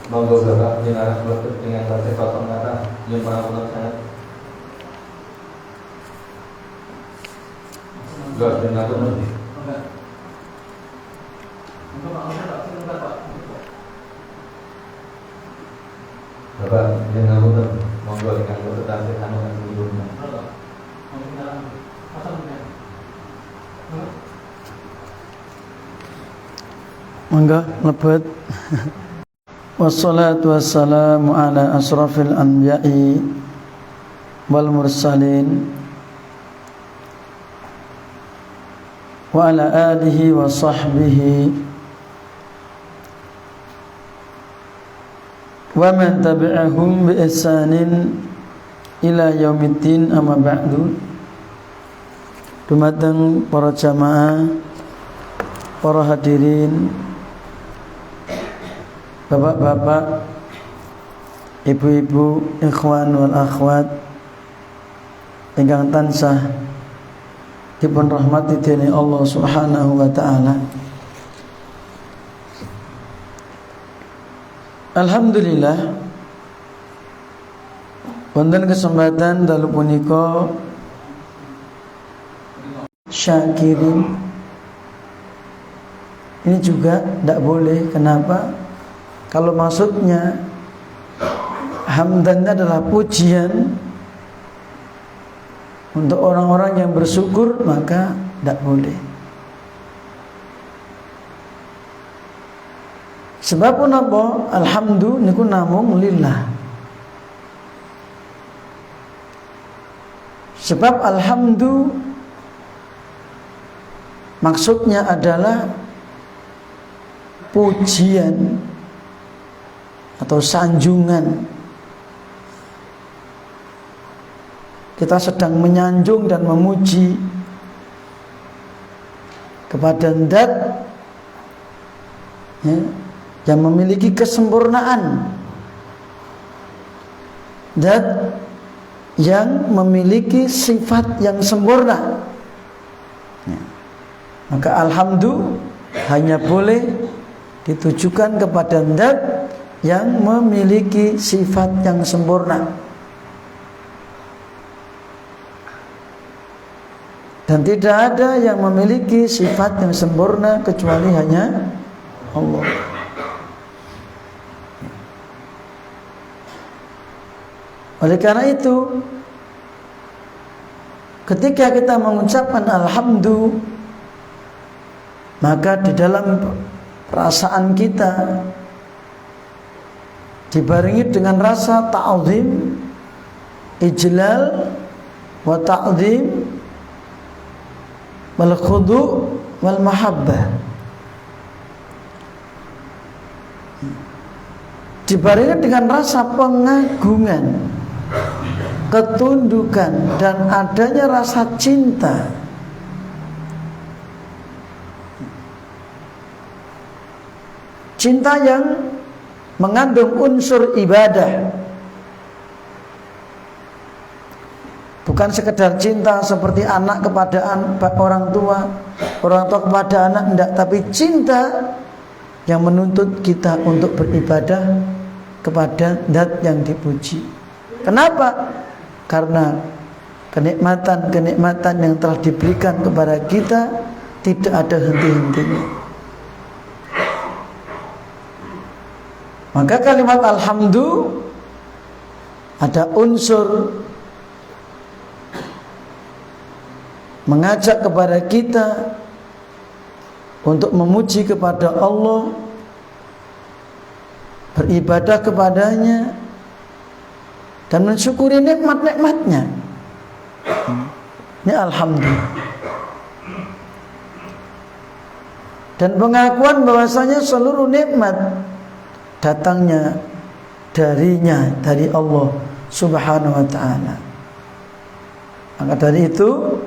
Monggo Bapak jenengan mlebet dengan batik potong kata yang pernah saya. Enggak jenengan pun. Bapak jenengan pun monggo dengan batik anu kan dulu. Monggo lebet. Wassalatu wassalamu ala asrafil anbiya'i wal mursalin wa ala alihi wa sahbihi wa man tabi'ahum bi ihsanin ila yaumiddin, amma ba'du. Dumateng para jamaah, para hadirin, bapak-bapak, ibu-ibu, ikhwan wal akhwat ingkang tansah dipun rahmati dening Allah Subhanahu wa taala. Alhamdulillah, wonten kesempatan dalu punika syakirin. Ini juga tidak boleh. Kenapa? Kalau maksudnya hamdannya adalah pujian untuk orang-orang yang bersyukur, maka tidak boleh. Sebab apa? Alhamdulillah niku namung lillah. Sebab alhamdulillah maksudnya adalah pujian atau sanjungan. Kita sedang menyanjung dan memuji kepada zat yang memiliki kesempurnaan, zat yang memiliki sifat yang sempurna. Maka alhamdulillah hanya boleh ditujukan kepada zat yang memiliki sifat yang sempurna, dan tidak ada yang memiliki sifat yang sempurna kecuali hanya Allah. Oleh karena itu, ketika kita mengucapkan alhamdulillah, maka di dalam perasaan kita dibarengi dengan rasa ta'zim, ijlal wa ta'zim wal khudu' wal mahabbah. Dibarengi dengan rasa pengagungan, ketundukan, dan adanya rasa cinta. Cinta yang mengandung unsur ibadah, bukan sekedar cinta seperti anak kepada orang tua kepada anak, tidak, tapi cinta yang menuntut kita untuk beribadah kepada zat yang dipuji. Kenapa? Karena kenikmatan-kenikmatan yang telah diberikan kepada kita tidak ada henti-hentinya. Maka kalimat alhamdulillah ada unsur mengajak kepada kita untuk memuji kepada Allah, beribadah kepadanya, dan mensyukuri nikmat-nikmatnya. Ini alhamdulillah. Dan pengakuan bahwasanya seluruh nikmat datangnya darinya, dari Allah Subhanahu wa ta'ala. Maka dari itu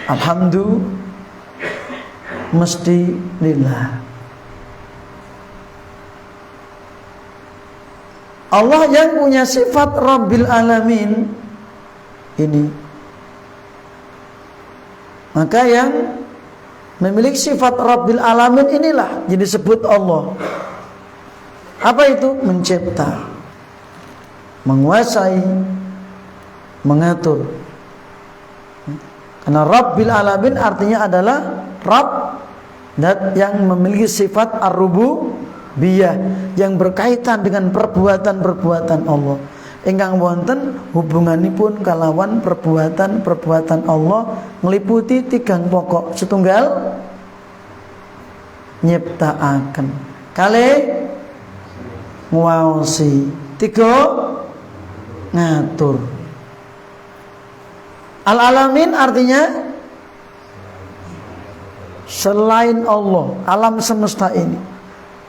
alhamdulillah mesti lillah. Allah yang punya sifat Rabbil Alamin ini, maka yang memiliki sifat Rabbil Alamin inilah yang disebut Allah. Apa itu? Mencipta, menguasai, mengatur. Karena Rabbil Alamin artinya adalah Rabb, zat yang memiliki sifat ar-rububiyah, yang berkaitan dengan perbuatan-perbuatan Allah. Ingkang wonten hubunganipun kalawan perbuatan-perbuatan Allah ngliputi tigang pokok. Setunggal nyiptaaken, kalih nguwaosi, tiga ngatur. Al-alamin artinya selain Allah, alam semesta ini.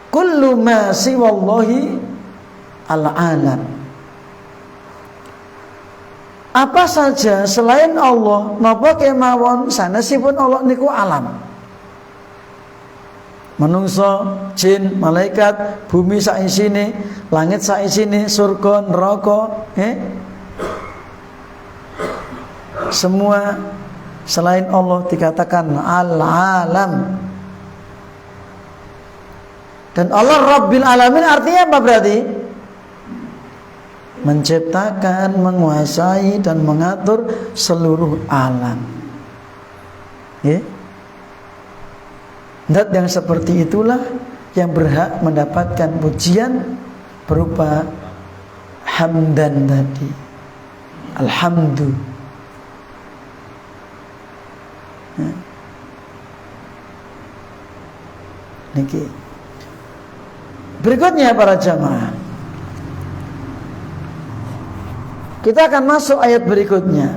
Kullu ma siwallahi al-alam. Apa saja selain Allah napa kemawon sanesipun Allah niku alam. Manungsa, jin, malaikat, bumi saisine, langit saisine, surga, neraka, semua selain Allah dikatakan al-alam. Dan Allah Rabbil Alamin artinya apa berarti? Menciptakan, menguasai dan mengatur seluruh alam. Zat yang seperti itulah yang berhak mendapatkan pujian berupa hamdan tadi. Alhamdulillah. Niki. Berikutnya para jamaah, kita akan masuk ayat berikutnya.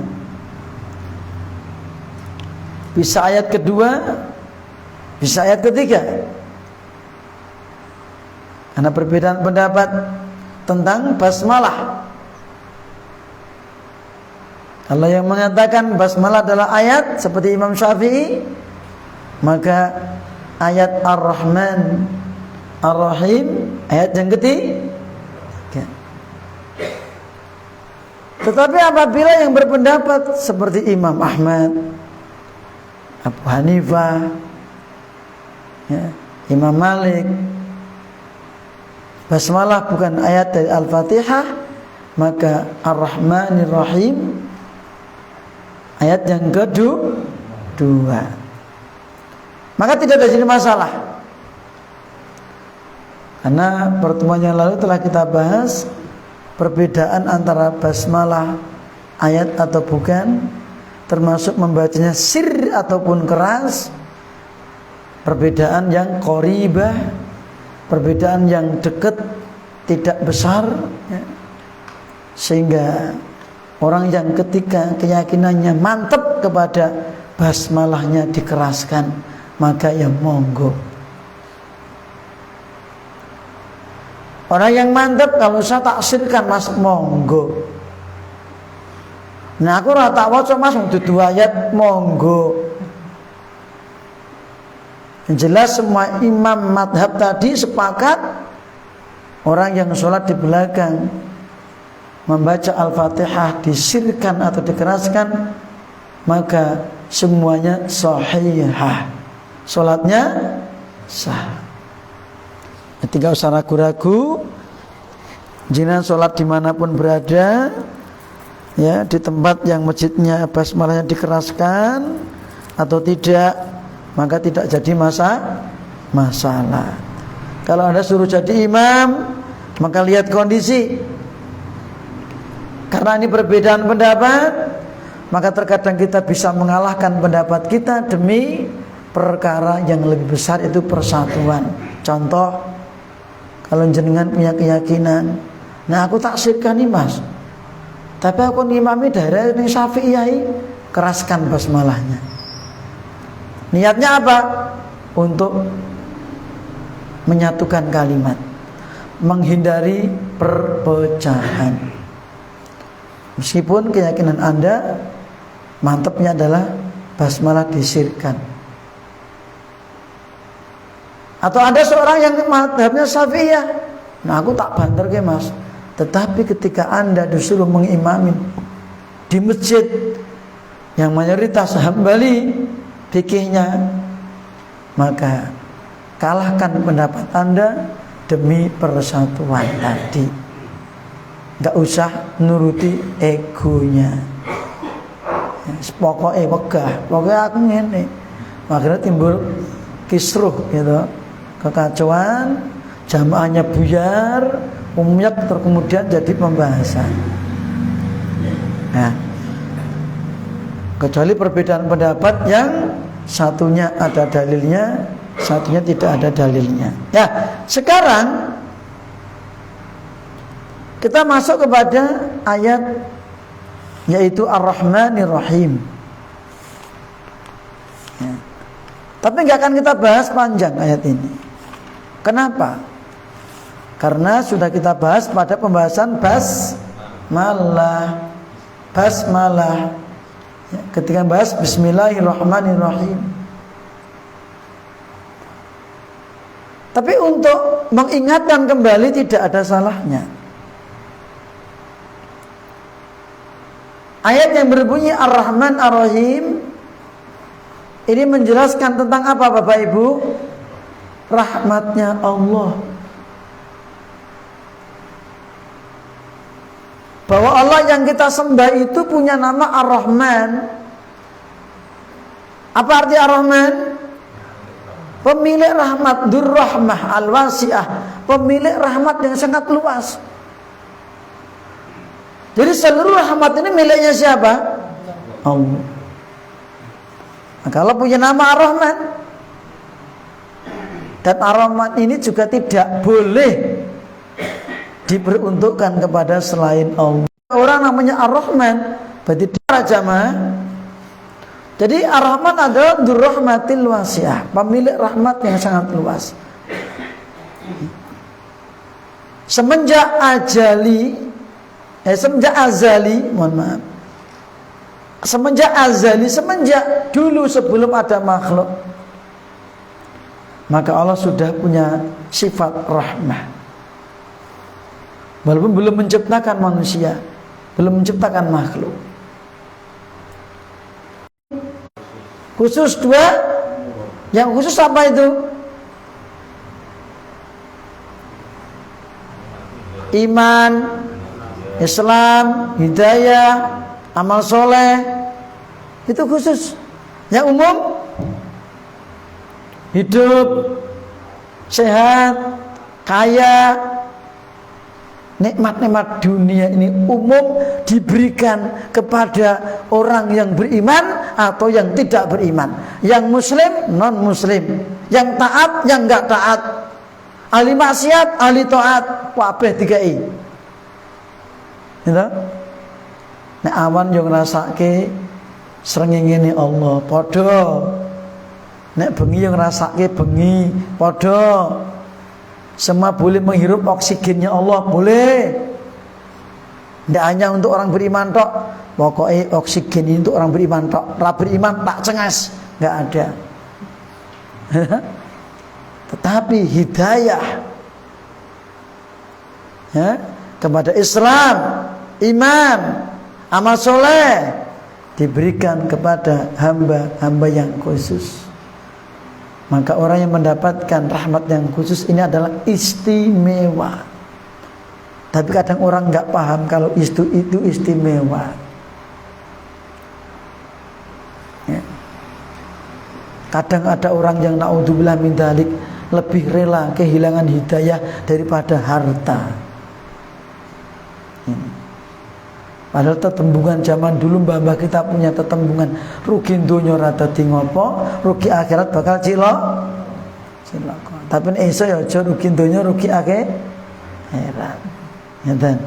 Bisa ayat kedua, bisa ayat ketiga. Karena perbedaan pendapat tentang basmalah. Kalau yang mengatakan basmalah adalah ayat seperti Imam Syafi'i, maka ayat Ar-Rahman Ar-Rahim ayat yang ketiga. Tetapi apabila yang berpendapat seperti Imam Ahmad, Abu Hanifah, Imam Malik, basmalah bukan ayat dari Al-Fatihah, maka Ar-Rahmanir Rahim ayat yang kedua. Maka tidak ada jadi masalah. Karena pertemuan yang lalu telah kita bahas perbedaan antara basmalah ayat atau bukan, termasuk membacanya sir ataupun keras, perbedaan yang qoribah, perbedaan yang dekat tidak besar, sehingga orang yang ketika keyakinannya mantap kepada basmalahnya dikeraskan, maka ya monggo. Orang yang mantap kalau saya taksirkan mas, monggo. Nah aku rata waca mas dudu ayat, monggo. Yang jelas semua imam madhab tadi sepakat orang yang sholat di belakang membaca Al-Fatihah disirkan atau dikeraskan, maka semuanya sahihah, sholatnya sah. Tidak usah ragu-ragu, jenengan sholat dimanapun berada, ya, di tempat yang masjidnya basmalahnya dikeraskan atau tidak, maka tidak jadi masalah. Kalau Anda suruh jadi imam, maka lihat kondisi. Karena ini perbedaan pendapat, maka terkadang kita bisa mengalahkan pendapat kita demi perkara yang lebih besar, itu persatuan. Contoh, kalau jenengan punya keyakinan, nah aku taksirkan nih mas, tapi aku ngimami daerah ini Syafi'iyah, keraskan basmalahnya. Niatnya apa? Untuk menyatukan kalimat, menghindari perpecahan. Meskipun keyakinan Anda mantapnya adalah basmalah disirkan. Atau ada seorang yang madhabnya Syafi'iyah, nah aku tak banter ke mas, tetapi ketika Anda disuruh mengimamin di masjid yang mayoritas Hambali fikihnya, maka kalahkan pendapat Anda demi persatuan tadi. Nggak usah nuruti egonya. Pokoknya wegah, pokoknya aku ngene. Akhirnya timbul kisruh gitu, kekacauan, jamaahnya buyar, umyak, terus kemudian jadi pembahasan. Nah, kecuali perbedaan pendapat yang satunya ada dalilnya, satunya tidak ada dalilnya. Ya, sekarang kita masuk kepada ayat yaitu Ar-Rahmanir Rahim. Ya. Tapi nggak akan kita bahas panjang ayat ini. Kenapa? Karena sudah kita bahas pada pembahasan basmalah. Basmalah. Ya, ketika bahas Bismillahirrahmanirrahim. Tapi untuk mengingatkan kembali tidak ada salahnya. Ayat yang berbunyi Ar-Rahman Ar-Rahim ini menjelaskan tentang apa Bapak Ibu? Rahmatnya Allah. Bahwa Allah yang kita sembah itu punya nama Ar-Rahman. Apa arti Ar-Rahman? Pemilik rahmat, Dzur-Rahmah Al-Wasi'ah, pemilik rahmat yang sangat luas. Jadi seluruh rahmat ini miliknya siapa? Allah. Nah, kalau punya nama Ar-Rahman, dan Ar-Rahman ini juga tidak boleh diperuntukkan kepada selain Allah. Orang namanya Ar-Rahman berarti dia jamaah. Jadi Ar-Rahman adalah Dzur-Rahmatil Wasi'ah, pemilik rahmat yang sangat luas. Semenjak azali, mohon maaf. Semenjak azali, semenjak dulu sebelum ada makhluk, maka Allah sudah punya sifat rahmah. Walaupun belum menciptakan manusia, belum menciptakan makhluk. Khusus dua, yang khusus apa itu? Iman, Islam, hidayah, amal soleh, itu khusus. Yang umum, hidup, sehat, kaya, nikmat-nikmat dunia ini umum diberikan kepada orang yang beriman atau yang tidak beriman, yang muslim, non muslim, yang taat, yang enggak taat, ahli maksiat, ahli taat, kabeh dikai. Gitu? Nek awan yo ngrasake srengenge ngene Allah, padha. Nek bengi yo ngrasake bengi, padha. Semua boleh menghirup oksigennya Allah, boleh. Tidak hanya untuk orang beriman tok. Pokoknya oksigen ini untuk orang beriman tok. Ra beriman tak cengas, enggak ada. Tetapi hidayah ya, kepada Islam, iman, amal soleh diberikan kepada hamba-hamba yang khusus. Maka orang yang mendapatkan rahmat yang khusus ini adalah istimewa. Tapi kadang orang nggak paham kalau itu istimewa. Ya. Kadang ada orang yang naudzubillah min dzalik lebih rela kehilangan hidayah daripada harta. Ini. Padahal tetembungan zaman dulu mbah-mbah kita punya tetembungan rugi donya ora dadi ngopo, rugi akhirat bakal cilok. Tapi nek iso ya aja rugi donya, rugi akhirat. Ngeten.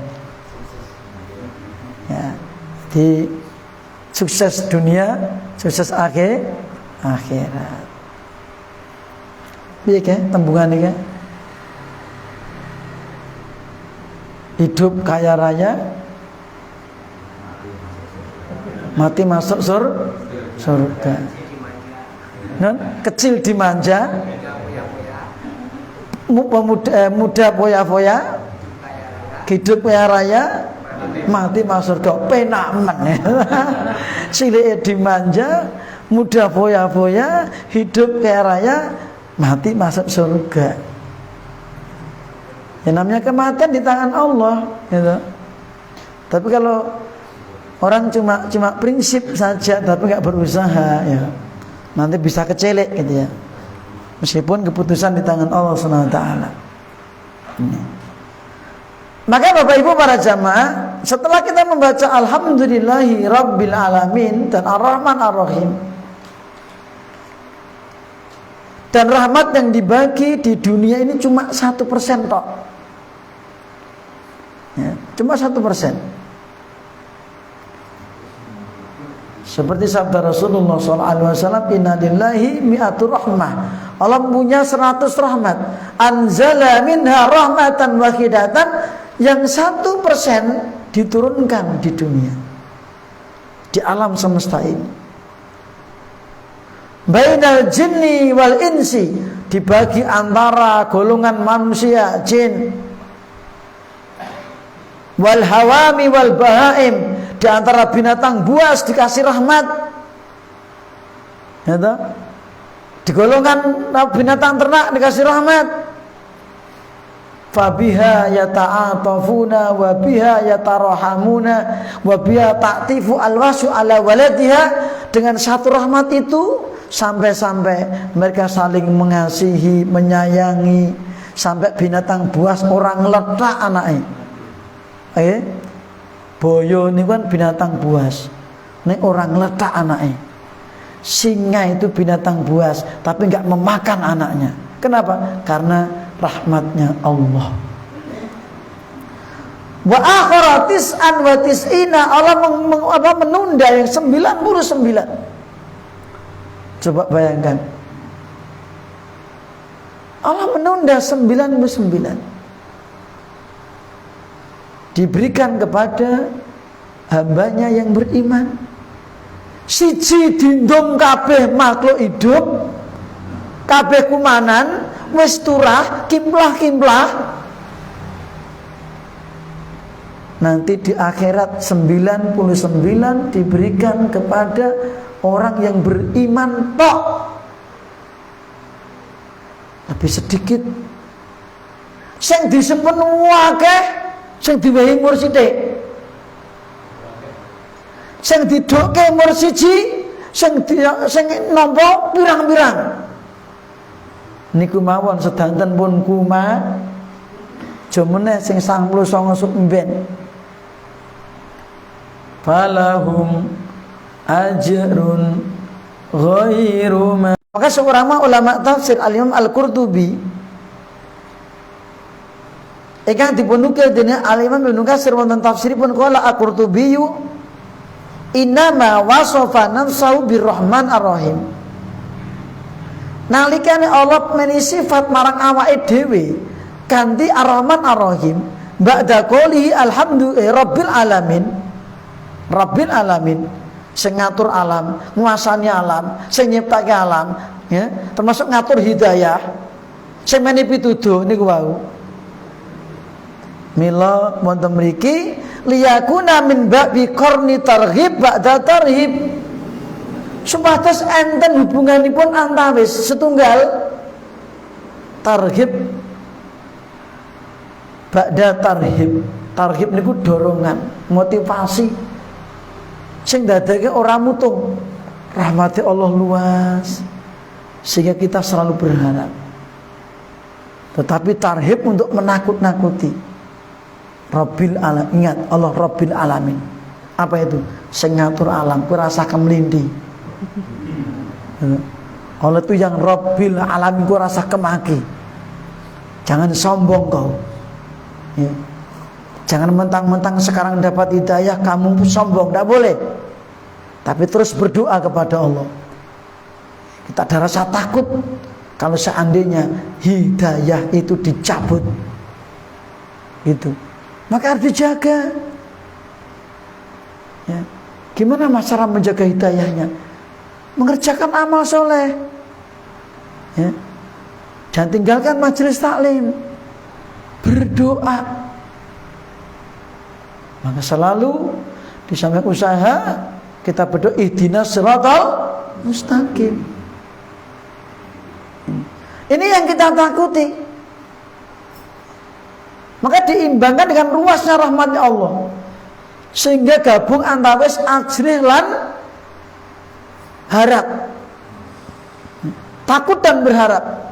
Ya. Di sukses dunia, sukses akhirat. Piye ke tembungan iki? Hidup kaya raya, mati masuk surga. Kecil dimanja, muda foya-foya, hidup kaya raya, mati masuk surga. Penak men. Cilike dimanja, muda foya-foya, hidup kaya raya, mati masuk surga. Ya namanya kematian di tangan Allah, gitu. Tapi kalau orang cuma prinsip saja tapi nggak berusaha, ya nanti bisa kecelek gitu ya. Meskipun keputusan di tangan Allah Subhanahu wa taala. Maka Bapak Ibu para jamaah, setelah kita membaca Alhamdulillahi Rabbil Alamin dan Ar-Rahman Ar-Rahim, dan rahmat yang dibagi di dunia ini cuma 1% tok, ya, cuma 1%. Seperti sabda Rasulullah SAW, Inna lillahi mi'atu rahmah, Allah punya 100 rahmat. Anzala minha rahmatan wahidatan, yang 1% diturunkan di dunia, di alam semesta ini. Bainal jinni wal insi, dibagi antara golongan manusia, jin. Wal hawami wal bahaim, di antara binatang buas dikasih rahmat. Ya, di golongan binatang ternak dikasih rahmat. Fabiha yata'atafuna wa biha yatarahamuna wa biha ta'tifu alwasu ala waladiha. Dengan satu rahmat itu sampai-sampai mereka saling mengasihi, menyayangi, sampai binatang buas orang letak anaknya. Boyo ini kan binatang buas, ini orang letak anaknya. Singa itu binatang buas tapi nggak memakan anaknya. Kenapa? Karena rahmatnya Allah. Wa akhara tis'an wa tis'ina, Allah menunda yang 99. Coba bayangkan, Allah menunda 99, diberikan kepada hambanya yang beriman. Siji dindom kabeh makhluk hidup, kabeh kumanan, wis turah, kimplah. Nanti di akhirat 99 diberikan kepada orang yang beriman tok. Lebih sedikit. Sing disepun akeh, sing diwehi umur sithik. Sing didoke umur siji, sing nampa pirang-pirang. Niku mawon sedanten pun kuma, jomene sing 99 suk mben. Falahum ajrun ghairu ma. Maka seorang ulama tafsir Al-Imam Al-Qurtubi ingkang dipunukil dening Al-Imam Ibnu Katsir wonten tafsiripun qala Al-Qurtubi innama wasafa nafsahu birrahman ar-rahim. Nalikane Allah meni sifat marang awake dhewe kanthi ar-rahman ar-rahim ba'da qouli rabbil alamin. Rabbil alamin, sing ngatur alam, nguasani alam, sing nyiptake alam, ya, termasuk ngatur hidayah, sing meni pituduh niku wau. Mila wonten mriki liyakuna min babi qarni targhib ba'da tarhib. Supados enten hubunganipun antawis setunggal targhib ba'da tarhib. Targhib niku dorongan, motivasi sing dadake ora mutung. Rahmati Allah luas sehingga kita selalu berharap. Tetapi tarhib untuk menakut-nakuti. Rabbil alamin, ingat Allah Rabbil alamin. Apa itu? Sing ngatur alam, kowe rasa kemlindi. Allah itu yang Rabbil alamin, kowe rasa kemaki. Jangan sombong kau. Ya. Jangan mentang-mentang sekarang dapat hidayah kamu sombong, tidak boleh. Tapi terus berdoa kepada Allah. Kita ada rasa takut kalau seandainya hidayah itu dicabut, gitu. Maka harus dijaga. Ya. Gimana cara menjaga hidayahnya? Mengerjakan amal soleh, ya. Dan tinggalkan majelis taklim, berdoa. Maka selalu di samping usaha kita berdoa ihdinas siratal mustaqim. Ini yang kita takuti. Maka diimbangkan dengan luasnya rahmatnya Allah, sehingga gabung antara wis ajrih lan harap, takut dan berharap.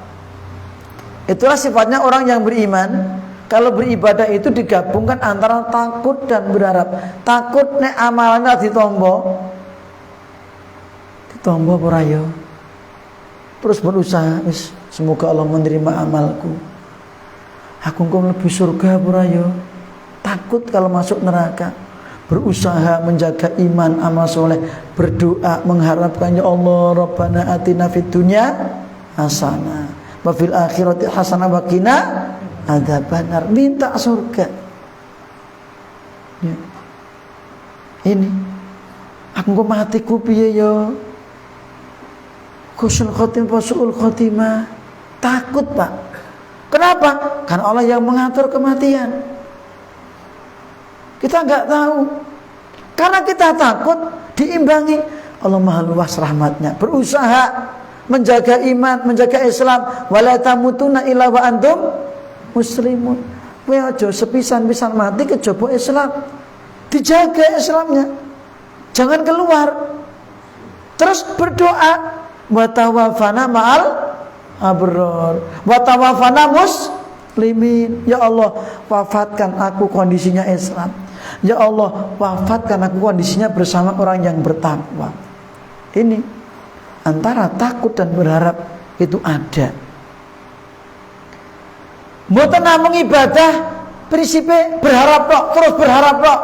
Itulah sifatnya orang yang beriman. Kalau beribadah itu digabungkan antara takut dan berharap. Takut nek amalannya ditombo ora ya. Terus berusaha, semoga Allah menerima amalku. Aku engko mlebu surga ora ya. Takut kalau masuk neraka. Berusaha menjaga iman, amal soleh, berdoa mengharapkan, ya Allah, Rabbana atina fid dunya hasanah wa fil akhirati hasanah wa qina adzabannar. Minta surga. Ya. Ini aku kok matiku piye ya? Husnul khotimah, su'ul khotimah. Takut, Pak. Kenapa? Karena Allah yang mengatur kematian. Kita enggak tahu. Karena kita takut, diimbangi Allah Maha luas rahmatnya. Berusaha menjaga iman, menjaga Islam. Wala tamutunna illa wa antum muslimun. Kowe aja sepisan-pisan mati kejaba Islam. Dijaga Islamnya. Jangan keluar. Terus berdoa, wa tawaffana ma'al abrar, wa tawaffana muslimin. Ya Allah, wafatkan aku kondisinya Islam. Ya Allah, wafatkan aku kondisinya bersama orang yang bertakwa. Ini antara takut dan berharap itu ada. Mboten namung ibadah, prinsipnya berharap kok, terus berharap kok.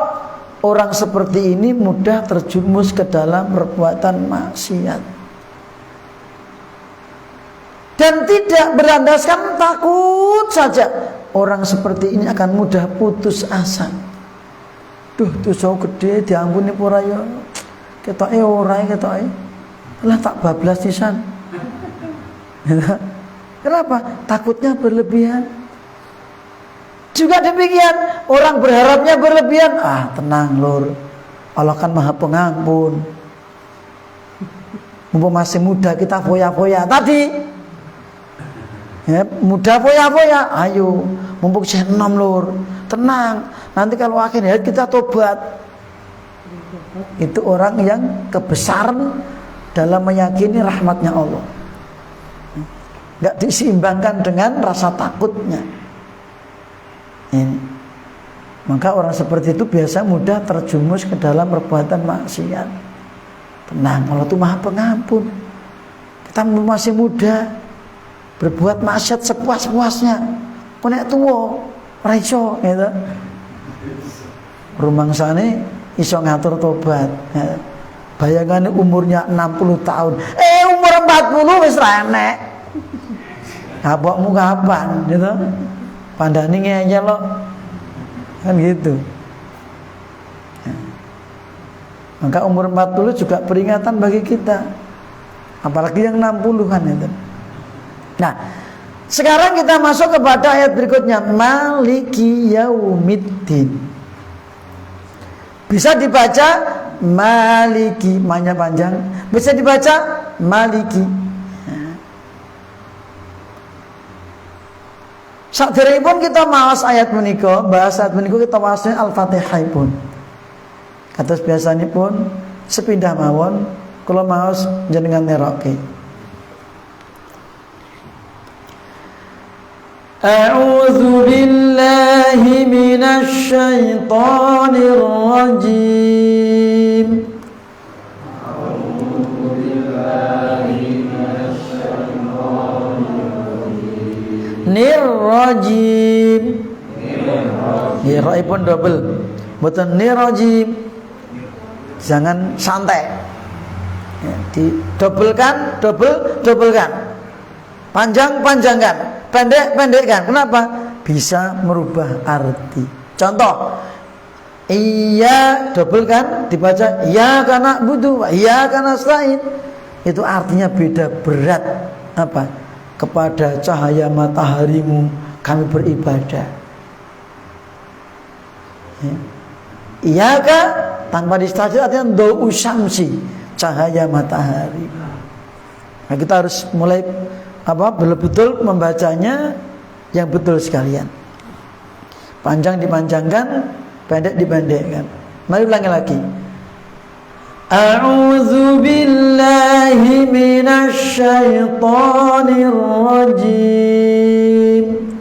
Orang seperti ini mudah terjerumus ke dalam perbuatan maksiat. Dan tidak berlandaskan takut saja, orang seperti ini akan mudah putus asa. Duh, dosa gede diampuni ora ya. Ketoke ora ketoke. Lah tak bablas sisan. Kenapa? Takutnya berlebihan. Juga demikian, orang berharapnya berlebihan. Ah, tenang lur, Allah kan Maha Pengampun. Mumpung masih muda kita foya-foya tadi. Ya, muda foya-foya, ayo, mumpung saya 6 lur, tenang. Nanti kalau akhir hayat kita tobat. Itu orang yang kebesaran dalam meyakini rahmatnya Allah. Enggak diseimbangkan dengan rasa takutnya. Ini. Maka orang seperti itu biasa mudah terjumus ke dalam perbuatan maksiat. Tenang, Allah itu Maha Pengampun. Kita masih muda, berbuat maksiat sepuas-puasnya. Konek tua, ora iso gitu. Rumangsane iso ngatur tobat. Ya. Bayangannya umurnya 60 tahun. Umur 40 wis ra enek. Kapokmu kapan gitu? Pandani ngeyel lo. Kan gitu. Ya. Maka umur 40 juga peringatan bagi kita. Apalagi yang 60-an itu. Nah, sekarang kita masuk kepada ayat berikutnya, Maliki Yaumiddin. Bisa dibaca Maliki, manya panjang. Bisa dibaca Maliki. Sakderengipun kita maos ayat menika, bahasa ayat menika kita maosnya Al-Fatihah pun. Kados biasanipun sepindah mawon kula maos jenengan neroke. A'udzu billahi minasy syaithanir rajim. A'udzu billahi minasy syaithanir rajim. Nirrajim. Nirrajim pun double. Mboten nirrajim. Jangan santai. Ya, didobelkan, dobelkan. Panjangkan. Pendekkan. Kenapa? Bisa merubah arti. Contoh, iya dobelkan dibaca iya karena butuh, iya karena selain. Itu artinya beda berat. Apa? Kepada cahaya mataharimu kami beribadah. Ya. Iya kah? Tanpa distajil artinya dau syamsi, cahaya matahari. Nah, kita harus mulai betul-betul membacanya yang betul sekalian. Panjang dipanjangkan, pendek dipendekkan. Mari ulangi lagi. A'udzu billahi minasy syaithanir rajim.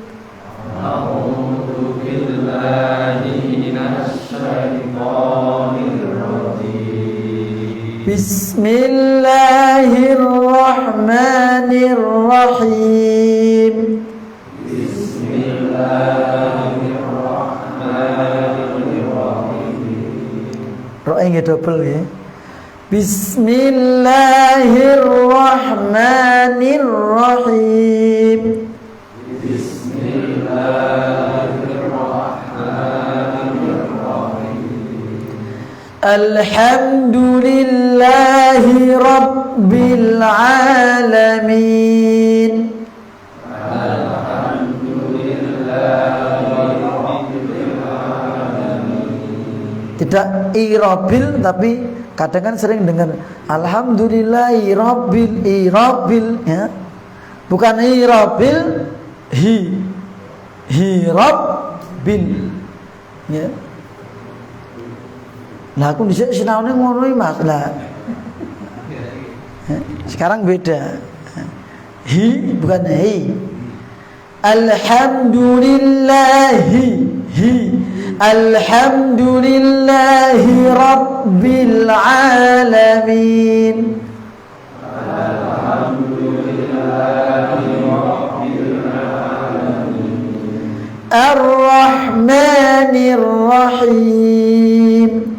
A'udzu billahi minasy syaithanir rajim. Bismillahirrahmanirrahim. Roe nggih double ya. Bismillahirrahmanirrahim. Alhamdulillahi rabbil alamin. Tidak irabil, tapi kadang kan sering dengar alhamdulillahi rabbil ya. Bukan irabil, rabbil ya. Nah aku dhisik sinaune ngono iki Mas. Lah. Sekarang beda. Bukan hi. Alhamdulillahi rabbil alamin. Ar-Rahmanir Rahim.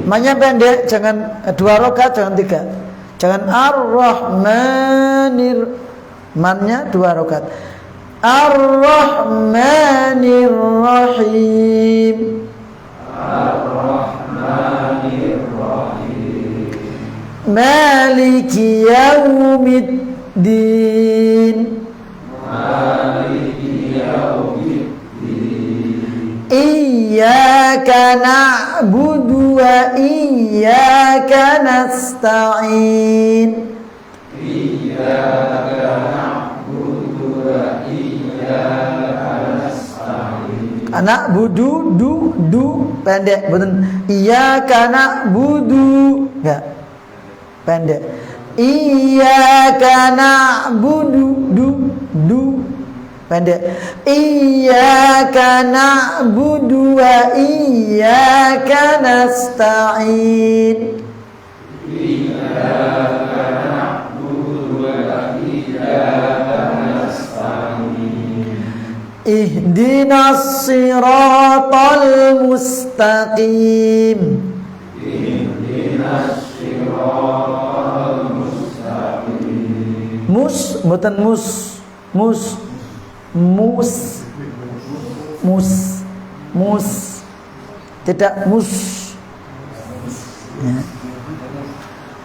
Manya pendek, jangan 2 rakaat, jangan 3. Jangan Ar-Rahmanir, mannya 2 rakaat. Ar-Rahmanir Rahim. Ar-Rahmanir Rahim. Maliki yaumiddin. Maliki yaumiddin. Iyyaka na'budu wa iyyaka nasta'in. Iyyaka na'budu wa iyyaka nasta'in. Anak budu du pendek, betul. Iyyaka na'budu enggak pendek. Iyyaka na'budu du pendek. Iyyaka na'budu wa iyyaka nasta'in. Iyyaka na'budu wa iyyaka nasta'in. Ihdinas siratal mustaqim. Ihdinas siratal mustaqim. Mus mboten mus. Tidak mus ya.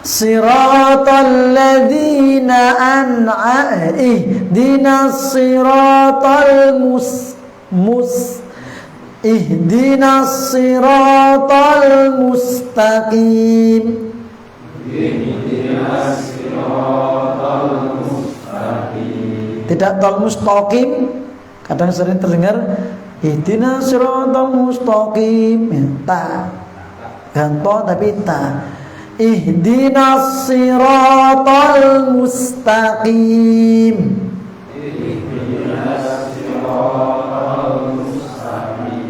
Siratal ladzina ihdinas siratal ihdinas siratal mustaqim. Ihdinas siratal mustaqim. Tidak tol mustaqim. Kadang sering terdengar ihdinas siratal mustaqim ya, ta ganto tapi ta. Ihdinas siratal mustaqim. Ihdinas siratal mustaqim.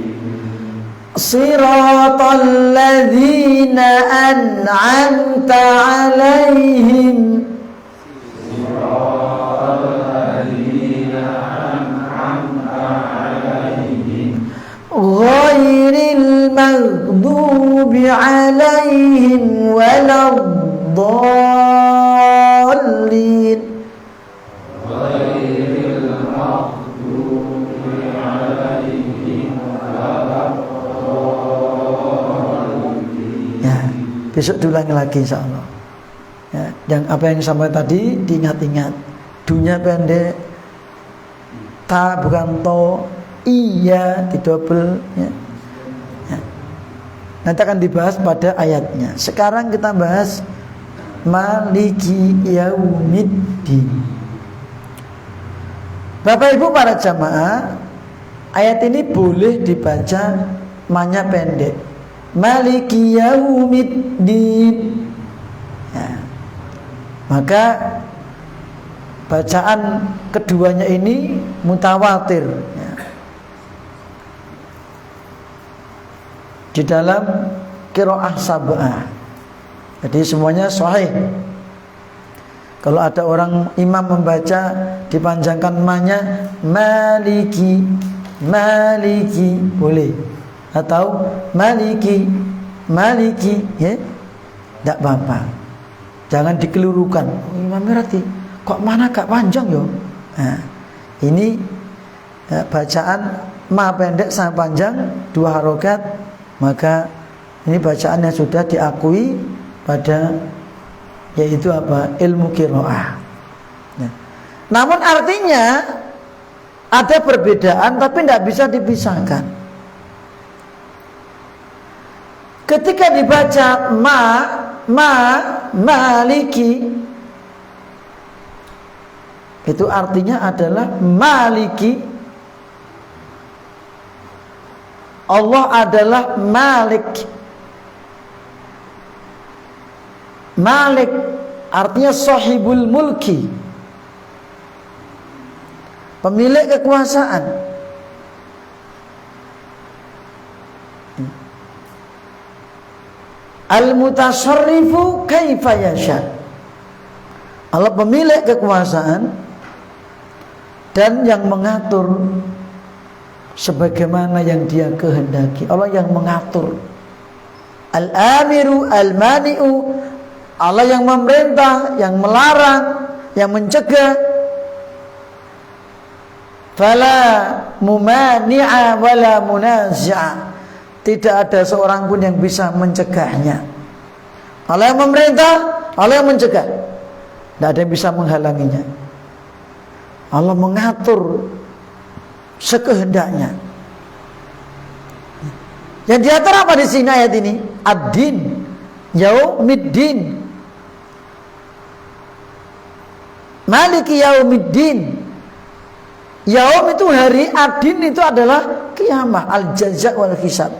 Siratal ladzina an'amta 'alaihim. Ghairil maghdubi 'alaihim waladdallin. Ghairil maghdubi 'alaihim waladdallin. Ya, besok diulangi lagi insyaallah. Ya, yang apa yang sampai tadi diingat-ingat. Dunya pendek, ta bukan to. Iya didobel ya. Ya. Nanti akan dibahas pada ayatnya. Sekarang kita bahas Maliki yaumiddin. Bapak Ibu para jamaah, ayat ini boleh dibaca manya pendek. Maliki yaumiddin. Ya. Maka bacaan keduanya ini mutawatir, ya. Di dalam qiraah sab'ah. Jadi semuanya sahih. Kalau ada orang imam membaca dipanjangkan manya maliki, maliki boleh, atau maliki, maliki, ya, tidak apa-apa. Jangan dikelirukan. Oh, Imam berarti kok mana gak panjang yo? Nah, ini bacaan ma pendek sama panjang 2 harokat, maka ini bacaan yang sudah diakui pada yaitu apa? Ilmu qiraah. Nah, namun artinya ada perbedaan tapi tidak bisa dipisahkan. Ketika dibaca maliki, itu artinya adalah maliki. Allah adalah Malik. Malik artinya sahibul mulki, pemilik kekuasaan. Al-mutasarrifu kaifa yasha. Allah pemilik kekuasaan dan yang mengatur sebagaimana yang Dia kehendaki. Allah yang mengatur. Al-amiru al-mani'u, Allah yang memerintah, yang melarang, yang mencegah. Fala mumani'a wala munazi'a. Tidak ada seorang pun yang bisa mencegahnya. Allah yang memerintah, Allah yang mencegah. Tidak ada yang bisa menghalanginya. Allah mengatur sekehendaknya. Yang diatur apa di sini ayat ini? Ad-din, yaumiddin. Maliki yaumiddin. Yaum itu hari, ad-din itu adalah kiamah, al-jaza' wal hisab.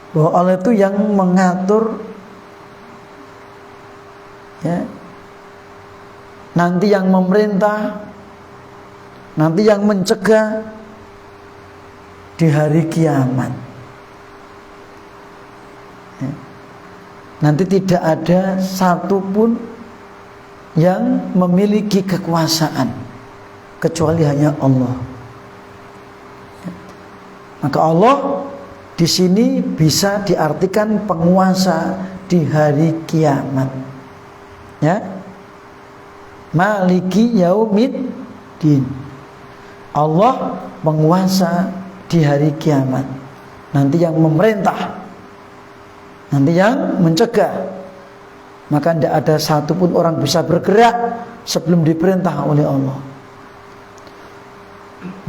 Bahwa Allah itu yang mengatur, ya, nanti yang memerintah, nanti yang mencegah di hari kiamat. Ya. Nanti tidak ada satupun yang memiliki kekuasaan kecuali hanya Allah. Ya. Maka Allah di sini bisa diartikan penguasa di hari kiamat. Ya. Maliki yaumiddin. Allah penguasa di hari kiamat. Nanti yang memerintah, nanti yang mencegah. Maka tidak ada satupun orang bisa bergerak sebelum diperintah oleh Allah.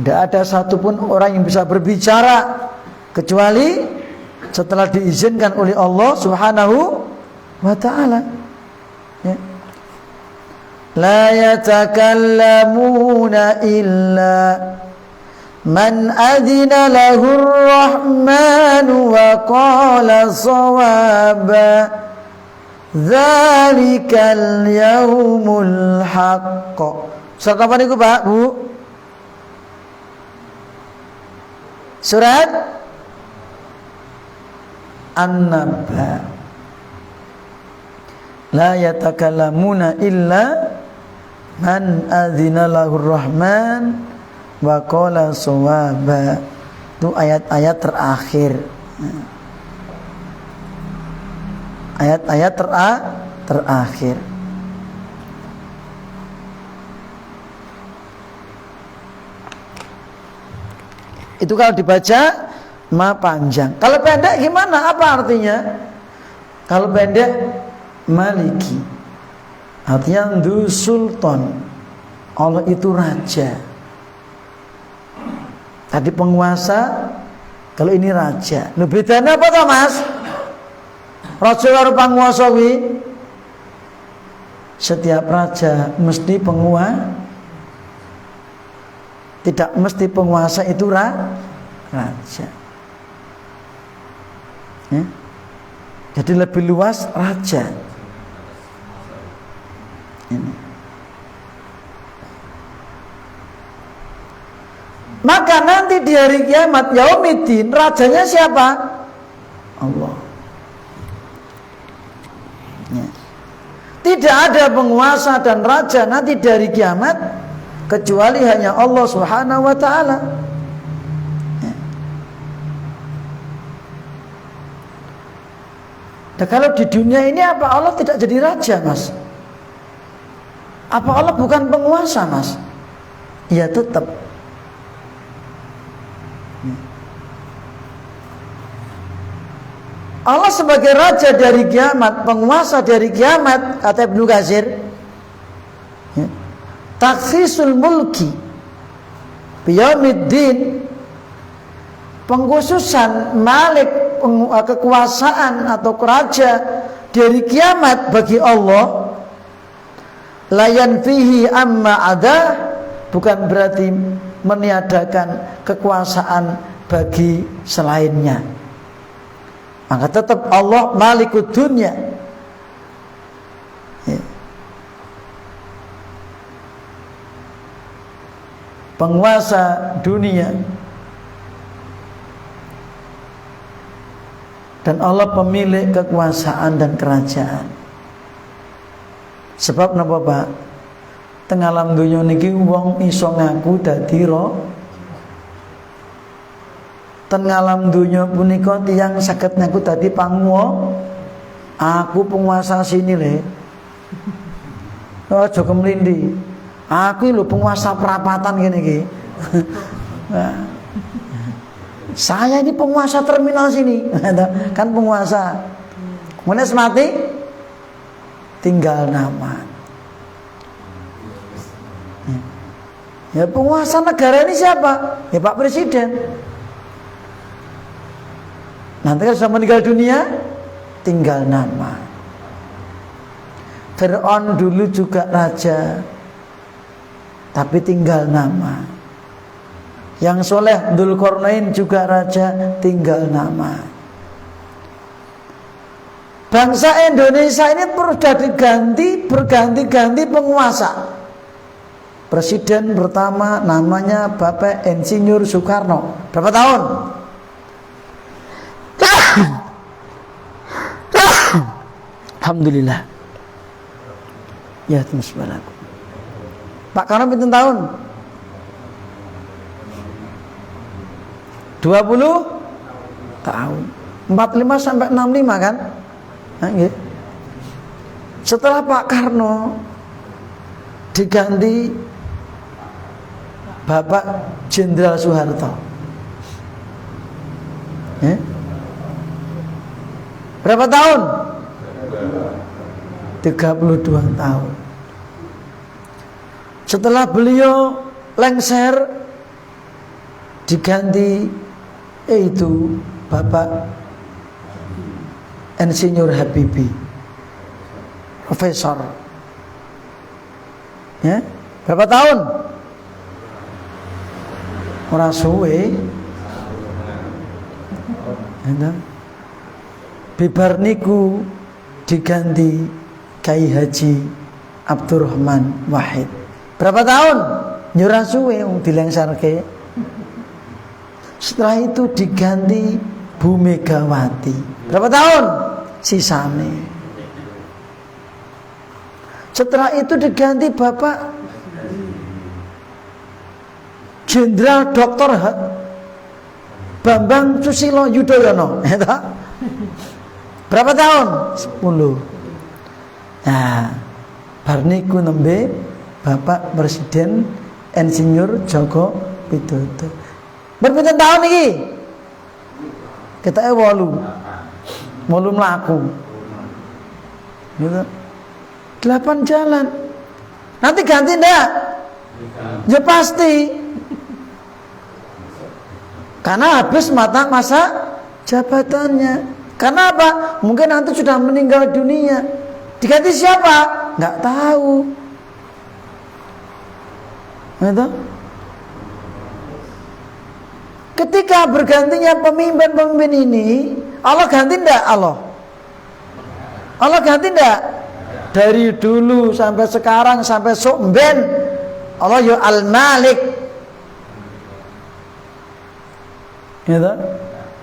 Tidak ada satupun orang yang bisa berbicara kecuali setelah diizinkan oleh Allah Subhanahu wa ta'ala. Ya. La yatakallamuna illa man adina lahur rahmanu wa qala sawaba. Dzalikal yaumul haqq. Surat apa niku, Pak, Bu? Surat An-Naba. La yatakallamuna illa man adzina lahur rahman wa qala shawaba. Itu ayat-ayat terakhir. Ayat-ayat terakhir. Itu kalau dibaca ma panjang. Kalau pendek gimana? Apa artinya? Kalau pendek maliki. Artinya du sultan. Allah itu raja. Tadi penguasa, kalau ini raja. Lu bedanya apa toh, Mas? Raja karo penguasa kuwi. Setiap raja mesti Tidak mesti penguasa itu raja. Ya. Jadi lebih luas raja. Ini. Maka nanti di hari kiamat Yaumiddin, rajanya siapa? Allah. Ya. Tidak ada penguasa dan raja nanti dari kiamat kecuali hanya Allah Subhanahu wa taala. Ya. Nah, kalau di dunia ini apa Allah tidak jadi raja, Mas? Apa Allah bukan penguasa, Mas? Ya tetap. Allah sebagai raja dari kiamat, penguasa dari kiamat, kata Ibnu Katsir, ya, takhsisul mulki biyaumiddin, pengkhususan malik, kekuasaan atau raja dari kiamat bagi Allah, layan fihi amma ada, bukan berarti meniadakan kekuasaan bagi selainnya. Maka tetap Allah malikud dunya. Ya. Penguasa dunia. Dan Allah pemilik kekuasaan dan kerajaan. Sebab napa, Pak? Teng alam dunya niki wong iso ngaku dadi ten ngalam dunya punika tiyang saged ngaku dadi panguwa. Aku penguasa sini le. Aja kemlindi. Aku lho penguasa perapatan ngene iki. Saya ini penguasa terminal sini. Kan penguasa. Kemudian mati tinggal nama. Ya penguasa negara ini siapa? Ya Pak Presiden. Nanti kalau sudah meninggal dunia, tinggal nama. Fir'aun dulu juga raja, tapi tinggal nama. Yang soleh Dzulqarnain juga raja, tinggal nama. Bangsa Indonesia ini sudah berganti-ganti penguasa. Presiden pertama namanya Bapak Insinyur Soekarno. Berapa tahun? Alhamdulillah. Ya terus balaku. Pak Karno pinten tahun? 20 tahun. 45 sampai 65 kan? Nah, gitu. Setelah Pak Karno diganti Bapak Jenderal Soeharto. Ya? Berapa tahun? 32 tahun. Setelah beliau lengser diganti itu Bapak Insinyur Habibie, profesor. Ya, berapa tahun? Ora suwe. Bibar niku diganti Kiai Haji Abdurrahman Wahid. Berapa tahun? Nyurah suwe dilengsarke. Setelah itu diganti Bu Megawati. Berapa tahun? Sisane. Setelah itu diganti Bapak Jenderal Dr. Bambang Susilo Yudhoyono. Berapa tahun? 10. Nah, bar niku nembe Bapak Presiden Insinyur Joko Widodo. Berpinten tahun iki? Kita 8 mlaku. Gitu. 8 jalan. Nanti ganti ndak? Ya pasti. Karena habis masa jabatannya. Karena apa? Mungkin nanti sudah meninggal dunia. Diganti siapa? Nggak tahu. Gitu? ketika bergantinya pemimpin-pemimpin ini, Allah ganti enggak Allah? Allah ganti enggak? Dari dulu sampai sekarang sampai sumben Allah ya Al-Malik. Gitu.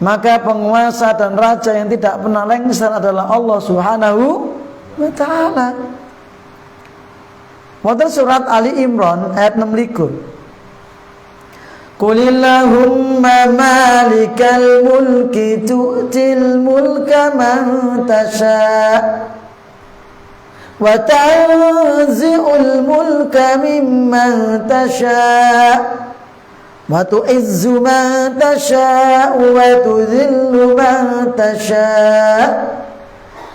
Maka penguasa dan raja yang tidak pernah lengser adalah Allah Subhanahu wa taala. Wonten surat Ali Imran ayat 6. Qulillahumma malikal mulki tu'til mulka man tasha' wa tanzi'ul mulka mimman tasha' wa tu'izzu man tasha' wa tudhillu man tasha'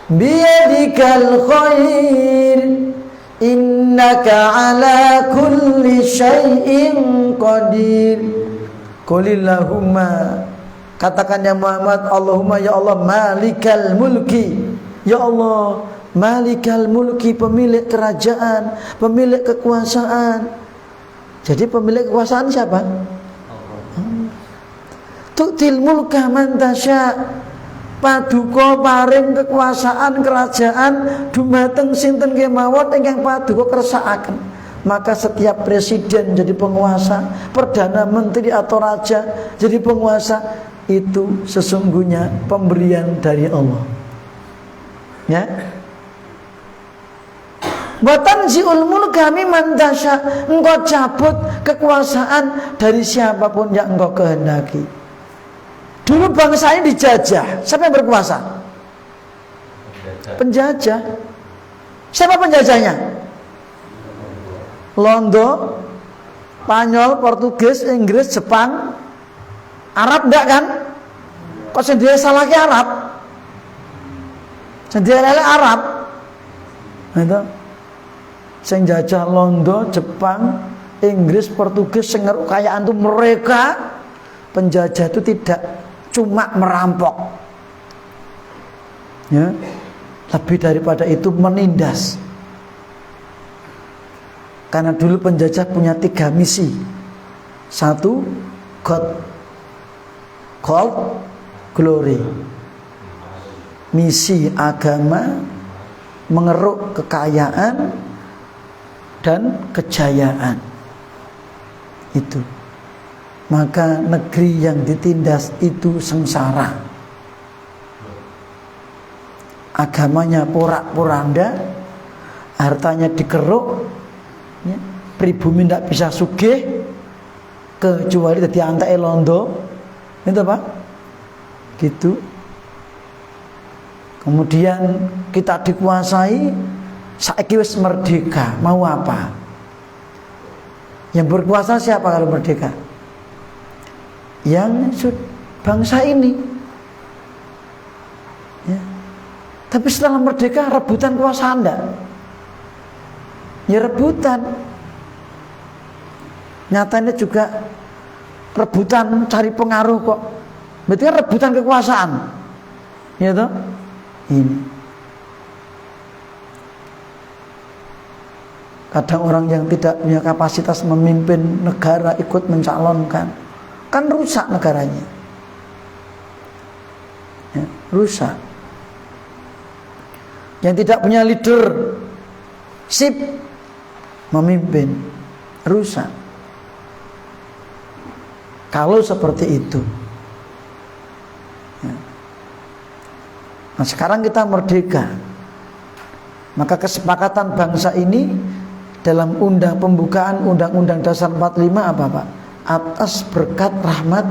biyadikal khair innaka ala kulli syai'in qadir. Qulillahumma, katakan ya Muhammad, Allahumma ya Allah malikal mulki, ya Allah malikal mulki, pemilik kerajaan, pemilik kekuasaan. Jadi pemilik kekuasaan siapa? Tu'til mulka man tasya', paduka paring kekuasaan kerajaan dumateng sinten kemawon ingkang paduka kersakaken. Maka setiap presiden jadi penguasa, perdana menteri atau raja jadi penguasa, itu sesungguhnya pemberian dari Allah. Ya. Batan ziul mulka mimman tasya, engkau cabut kekuasaan dari siapapun yang engkau kehendaki. Dulu bangsa ini dijajah. Siapa yang berkuasa? Penjajah. Siapa penjajahnya? Londo, Spanyol, Portugis, Inggris, Jepang, Arab enggak kan? Kok sendiri salah ke Arab? Sendiri lele Arab. Itu. Sing jajah Londo, Jepang, Inggris, Portugis, sing kekayaan itu mereka. Penjajah itu tidak cuma merampok, ya, lebih daripada itu menindas. Karena dulu penjajah punya 3 misi. 1, God, glory. Misi agama, mengeruk kekayaan dan kejayaan. Itu. Maka negeri yang ditindas itu sengsara. Agamanya porak-poranda, hartanya dikeruk, ya, pribumi tidak bisa sugih kecuali dadi antake londo. Itu Pak. Gitu. Kemudian kita dikuasai, saiki wis merdeka, mau apa? Yang berkuasa siapa kalau merdeka? Yang bangsa ini, ya. Tapi setelah merdeka rebutan kuasa Anda, ya rebutan. Nyatanya juga rebutan cari pengaruh kok. Berarti kan rebutan kekuasaan, ya toh? Ini. Kadang orang yang tidak punya kapasitas memimpin negara ikut mencalonkan, kan rusak negaranya, ya, rusak. Yang tidak punya leadership memimpin, rusak. Kalau seperti itu, ya. Nah sekarang kita merdeka, maka kesepakatan bangsa ini dalam pembukaan Undang-Undang Dasar 45 apa Pak? Atas berkat rahmat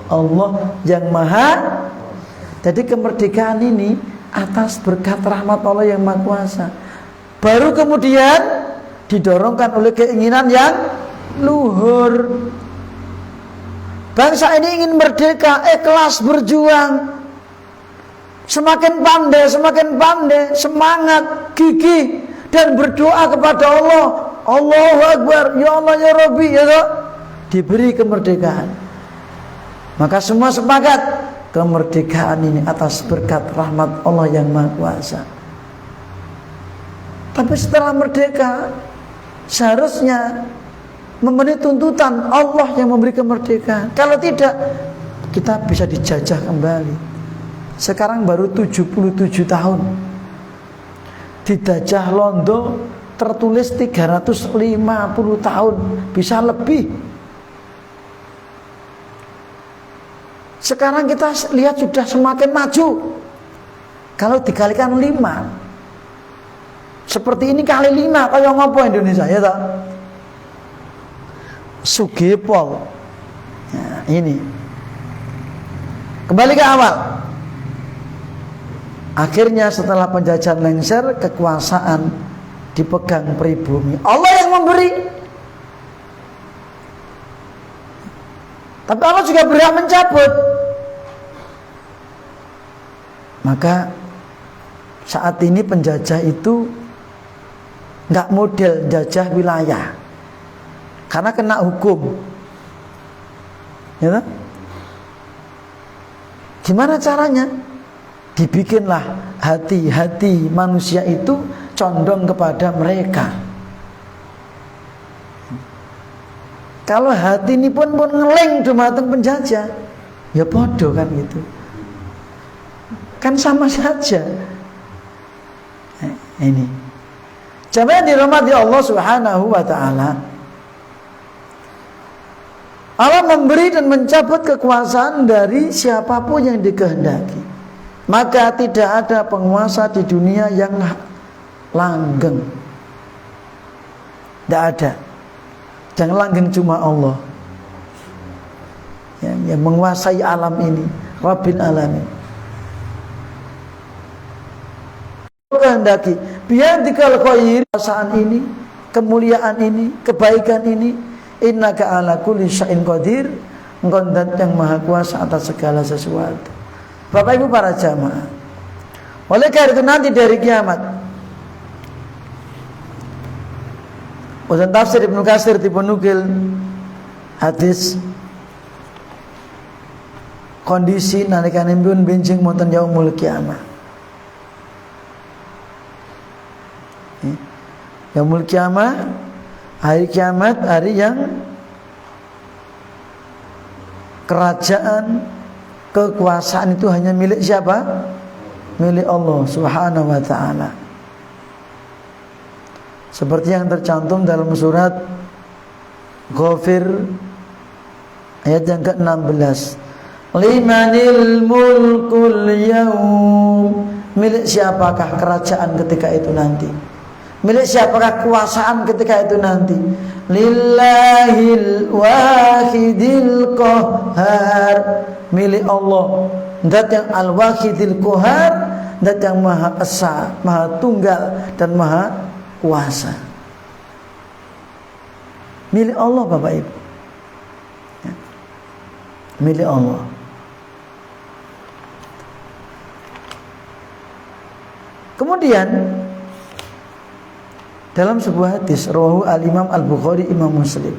Allah yang maha. Jadi kemerdekaan ini atas berkat rahmat Allah yang maha kuasa. Baru kemudian didorongkan oleh keinginan yang luhur. Bangsa ini ingin merdeka, ikhlas berjuang, semakin pandai, semangat, gigih, dan berdoa kepada Allah. Allahu Akbar, ya Allah ya Rabbi, ya Allah. Diberi kemerdekaan. Maka semua sepakat kemerdekaan ini atas berkat rahmat Allah yang maha kuasa. Tapi setelah merdeka, seharusnya memenuhi tuntutan Allah yang memberi kemerdekaan. Kalau tidak, kita bisa dijajah kembali. Sekarang baru 77 tahun. Dijajah Londo tertulis 350 tahun, bisa lebih. Sekarang kita lihat sudah semakin maju. Kalau dikalikan 5, seperti ini kali 5, kayak ngopo Indonesia ya tak? Sugipol. Nah, ini. Kembali ke awal. Akhirnya setelah penjajahan lengser, kekuasaan dipegang pribumi. Allah yang memberi. Tapi Allah juga berhak mencabut. Maka saat ini penjajah itu nggak model jajah wilayah, karena kena hukum. Ya, gimana caranya? Dibikinlah hati-hati manusia itu condong kepada mereka. Kalau hati ini pun ngeleng dumateng penjajah, ya bodoh kan gitu. Kan sama saja. Ini. Jamaah yang dirahmati Allah Subhanahu wa taala. Allah memberi dan mencabut kekuasaan dari siapapun yang dikehendaki. Maka tidak ada penguasa di dunia yang langgeng. Tidak ada. Yang langgeng cuma Allah. Yang menguasai alam ini, Rabbil Alamin. Kehendaki biadikal khair, kekuasaan ini, kemuliaan ini, kebaikan ini, innaka ala kulli syai'in qadir, engkau zat yang maha kuasa atas segala sesuatu. Bapak Ibu para jamaah, oleh karena itu nanti dari kiamat, Udan tafsir Ibnu Katsir dipenukil hadis kondisi nalikane pun benjing wonten yaumul kiamah. Yaumul kiamah, hari kiamat, hari yang kerajaan, kekuasaan itu hanya milik siapa? Milik Allah Subhanahu wa ta'ala. Seperti yang tercantum dalam surat Ghafir ayat yang ke-16. Limanil mulkul yaum. Milik siapakah kerajaan ketika itu nanti? Milik siapakah kekuasaan ketika itu nanti? Lillahil wahidil qahar. Milik Allah, zat yang al-wahidil qahar, zat yang maha esa, maha tunggal dan maha kuasa. Milik Allah Bapak Ibu. Ya. Milik Allah. Kemudian dalam sebuah hadis rawahu al-Imam Al-Bukhari, Imam Muslim,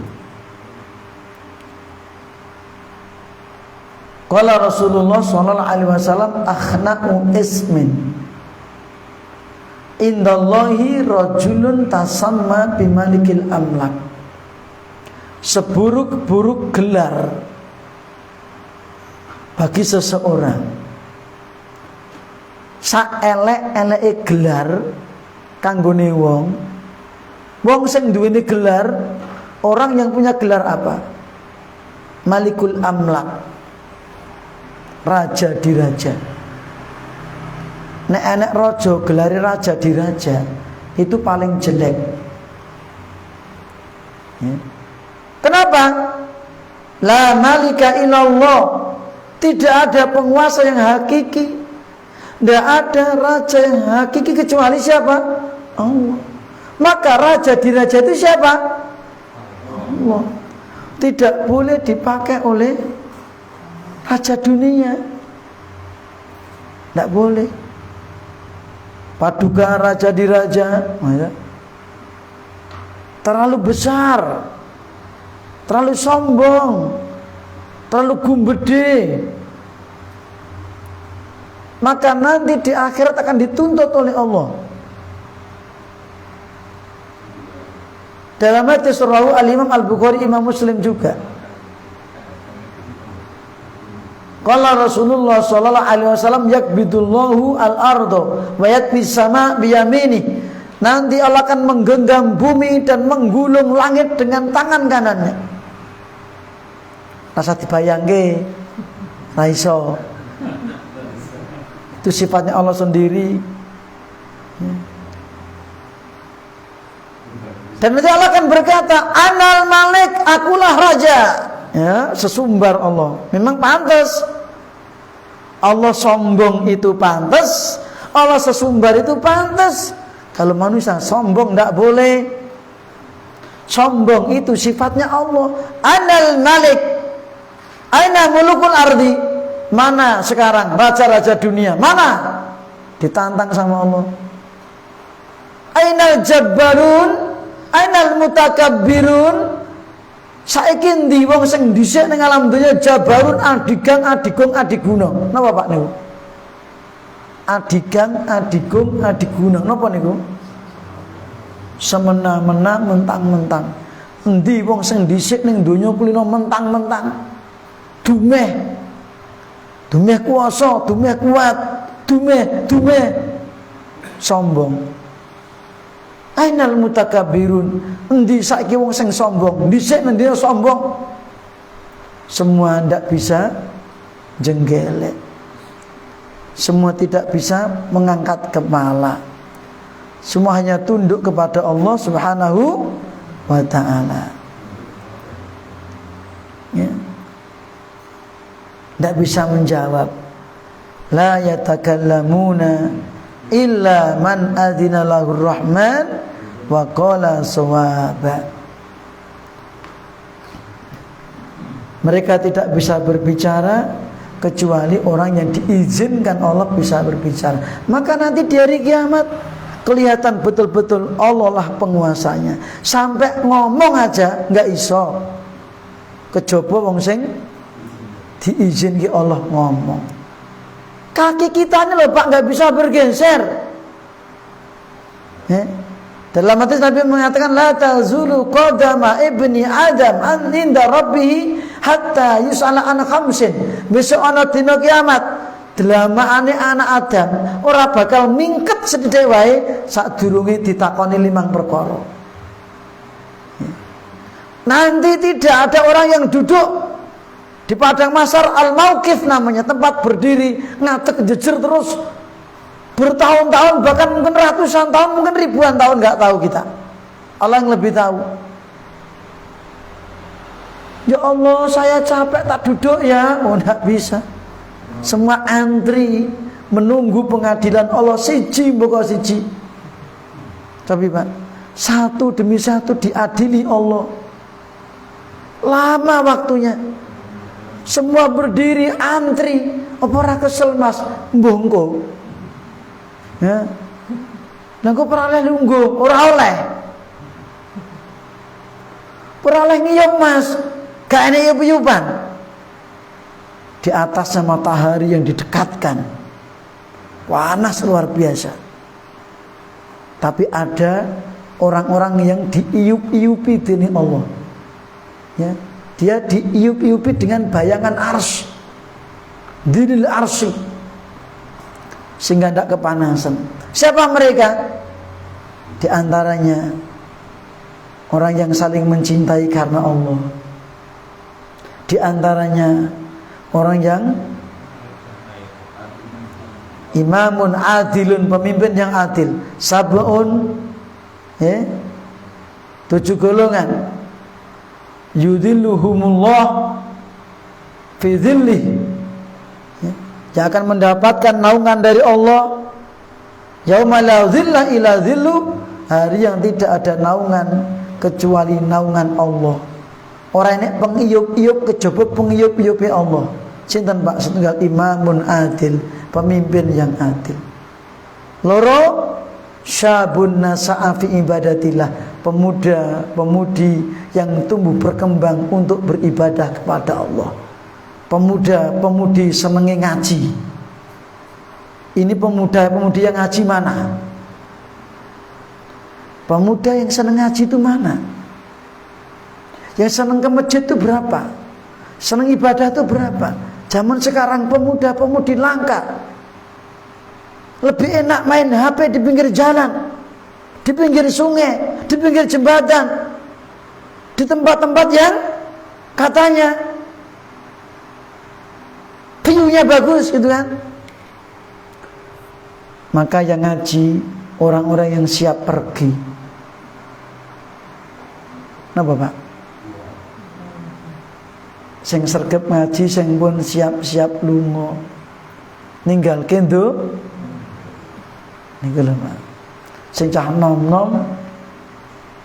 qala Rasulullah sallallahu alaihi wasallam akhna'u ismin indallahi rajulun tasamma bimalikil amlak. Seburuk-buruk gelar bagi seseorang, saelek-eleke gelar kanggone wong sing duweni gelar, orang yang punya gelar apa? Malikul Amlak, raja diraja. Nek enek raja gelare raja diraja, itu paling jelek. Ya. Kenapa? La malika illallah. Tidak ada penguasa yang hakiki. Tidak ada raja yang hakiki kecuali siapa? Allah. Maka raja diraja itu siapa? Allah. Tidak boleh dipakai oleh raja dunia. Tidak boleh. Paduka raja diraja terlalu besar, terlalu sombong, terlalu gumbede. Maka nanti di akhirat akan dituntut oleh Allah. Dalam hadis rawahu al-Imam Al-Bukhari, Imam Muslim juga. Qala Rasulullah sallallahu alaihi wasallam yakbidullahu al-ardo wa yatbis sama biyamini. Nanti Allah akan menggenggam bumi dan menggulung langit dengan tangan kanannya. Rasa dibayangke ra iso. Itu sifatnya Allah sendiri. Dan nanti Allah akan berkata, Anal Malik, akulah raja. Ya, sesumbar Allah. Memang pantas. Allah sombong itu pantas, Allah sesumbar itu pantas. Kalau manusia sombong tidak boleh. Sombong itu sifatnya Allah. Anal Malik, aina mulukul ardi. Mana sekarang raja-raja dunia? Mana? Ditantang sama Allah. Ainal jabbarun, ainal mutakabbirun. Saiki ndi wong sing dhisik ning alam donya jabarun adigang adigong adiguna. Napa Pak niku? Adigang adigung adiguna. Napa niku? Semena-mena mentang-mentang. Endi wong sing dhisik ning donya kulino mentang-mentang. Dumeh. Dumeh kuwasa, dumeh kuat, dumeh sombong. Ainal mutakabirun, endi saiki wong sing sombong, dhisik endi sombong. Semua ndak bisa jenggelek. Semua tidak bisa mengangkat kepala. Semua hanya tunduk kepada Allah Subhanahu wa taala. Ya. Ndak bisa menjawab. La yatakallamuna illa man adzina lahur rahman wa qala shawaba. Mereka tidak bisa berbicara kecuali orang yang diizinkan Allah bisa berbicara. Maka nanti di hari kiamat kelihatan betul-betul Allah lah penguasanya. Sampai ngomong aja nggak iso. Kejaba wong sing diizinkan Allah ngomong. Kaki kita ini loh Pak nggak bisa bergeser. Dalam hadis Nabi mengatakan la tazulu qadama ibni Adam an inda rabbih hatta yus'ala an khamsin. Besok ana dina kiamat, delamane anak Adam ora bakal mingket sedhithik wae sadurunge ditakoni 5 perkara. Nanti tidak ada orang yang duduk di padang mahsyar al-mauqif namanya, tempat berdiri ngadeg jejer terus bertahun-tahun, bahkan mungkin ratusan tahun, mungkin ribuan tahun, nggak tahu kita. Allah yang lebih tahu. Ya Allah, saya capek tak duduk ya. Oh, nggak bisa. Semua antri menunggu pengadilan Allah siji mboko siji. Tapi Pak, satu demi satu diadili Allah. Lama waktunya. Semua berdiri antri. Apa ora kesel Mas? Mbuh engko. Ya. Lah kok ora oleh lungguh, ora oleh. Ora oleh ngiyup Mas. Gak enek yub-yuban. Di atasnya matahari yang didekatkan. Panas luar biasa. Tapi ada orang-orang yang diiup-iupi dening Allah. Ya. Dia diiup-iupi dengan bayangan arsy. Dinil arsy. Sehingga tidak kepanasan. Siapa mereka? Di antaranya orang yang saling mencintai karena Allah. Di antaranya orang yang imamun adilun, pemimpin yang adil. Sab'un, 7 golongan. Yudhilluhumullah fi dhillih, yang akan mendapatkan naungan dari Allah yauma la dhilla illa dhillu, hari yang tidak ada naungan kecuali naungan Allah. Orang ini pengiup-iup kejaba pengiup-iupi Allah. Sinten Pak? Setunggal imamun adil, pemimpin yang adil. Loro, syabun nasa'a fi ibadatillah, pemuda-pemudi yang tumbuh berkembang untuk beribadah kepada Allah. Pemuda-pemudi senenge ngaji. Ini pemuda-pemudi yang ngaji mana? Pemuda yang seneng ngaji itu mana? Yang senang ke masjid itu berapa? Senang ibadah itu berapa? Zaman sekarang pemuda-pemudi langka. Lebih enak main HP di pinggir jalan, di pinggir sungai, di pinggir jembatan, di tempat-tempat yang katanya view-nya bagus gitu kan. Maka yang ngaji orang-orang yang siap pergi. Napa Pak? Sing sregep ngaji, sing pun siap-siap lunga. Ninggal kendo niku lho Pak. Sing cah nom-nom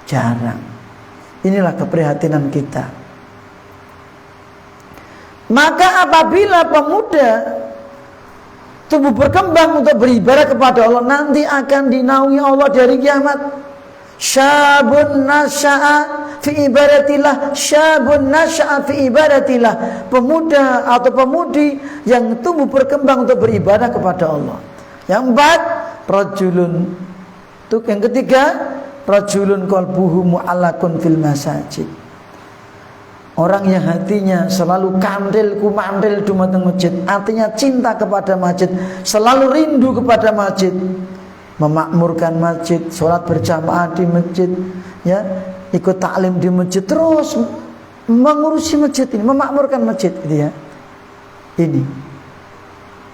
jarang. Inilah keprihatinan kita. Maka apabila pemuda tubuh berkembang untuk beribadah kepada Allah, nanti akan dinaungi Allah dari kiamat. Syabun nasya'a fi ibadatillah, syabun nasya'a fi ibadatillah. Pemuda atau pemudi yang tumbuh berkembang untuk beribadah kepada Allah. Yang empat, rajulun. Untuk yang ketiga, rajulun qalbuhu mu'allaqun fil masajid. Orang yang hatinya selalu kandil kumandil dumateng masjid, artinya cinta kepada masjid, selalu rindu kepada masjid, memakmurkan masjid, sholat berjamaah di masjid, ya, ikut taklim di masjid, terus mengurusi masjid ini, memakmurkan masjid, gitu ya. Ini